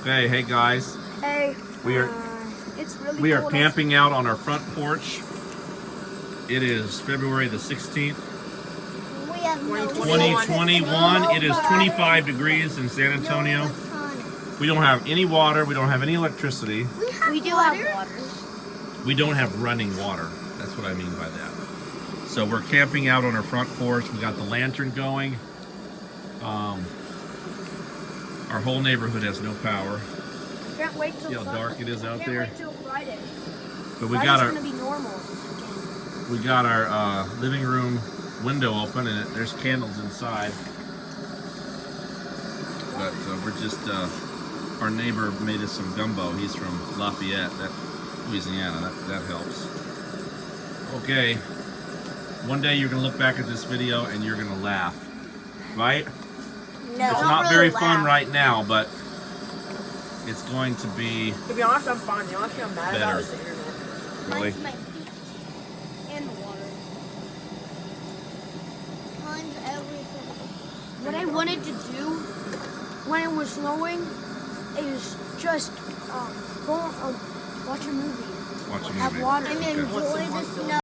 Okay, hey guys. Hey. It's really We are cold. camping out on our front porch. It is February the 16th, We have no 2021. It is 25 degrees in San Antonio. We don't have any water. We don't have any electricity. We do have water. We don't have running water. That's what I mean by that. So we're camping out on our front porch. We got the lantern going. Our whole neighborhood has no power. Can't wait till See how dark it is out Can't there. wait till Friday. But we Friday's got gonna be normal. our living room window open, and there's candles inside. But we're just our neighbor made us some gumbo. He's from Lafayette, Louisiana. That helps. Okay. One day you're gonna look back at this video and you're gonna laugh, right? No. It's not very fun right now, but it's going to be To be honest, I'm fine. The only thing I'm mad better. about is the internet. Really. Mine's my feet and the water. Mine's everything. What I wanted to do when it was snowing is just go watch a movie. Watch a Have movie. water. And Okay. enjoy the snow.